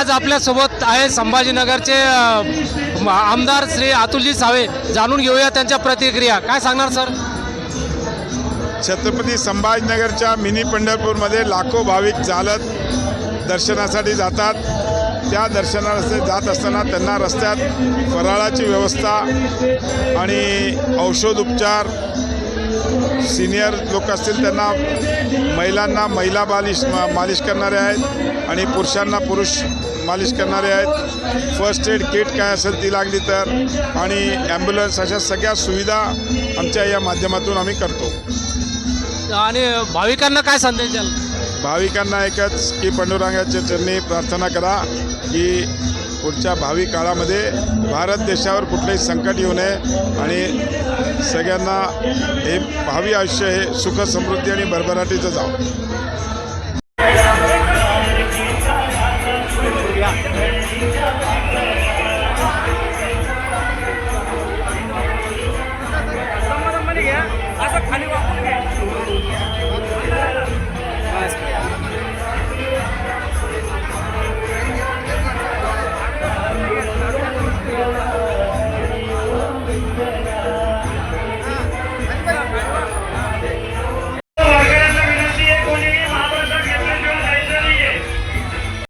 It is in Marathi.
आज आपल्यासोबत आहे संभाजीनगरचे आमदार श्री अतुलजी सावे. जाणून घेऊया त्यांच्या प्रतिक्रिया. काय सांगणार सर? छत्रपती संभाजीनगरच्या मिनी पंढरपूरमध्ये लाखो भाविक चालत दर्शनासाठी जातात. त्या दर्शनासाठी जात असताना त्यांना रस्त्यात फराळाची व्यवस्था आणि औषधोपचार, सिनियर लोक असतील त्यांना महिलांना महिला मालिश करणारे आहेत आणि पुरुषांना पुरुष मालिश करणारे आहेत. फर्स्ट एड किट काय असेल ती लागली तर, आणि ॲम्ब्युलन्स, अशा सगळ्या सुविधा आमच्या या माध्यमातून आम्ही करतो. आणि भाविकांना काय संदेश द्याल? भाविकांना एकच की पांडुरंगाच्या चरणी प्रार्थना करा की पुढच्या भावी काळामध्ये भारत देशावर कुठलंही संकट येऊ नये आणि सगळ्यांना हे भावी आयुष्य हे सुख समृद्धी आणि भरभराटीचं जावं.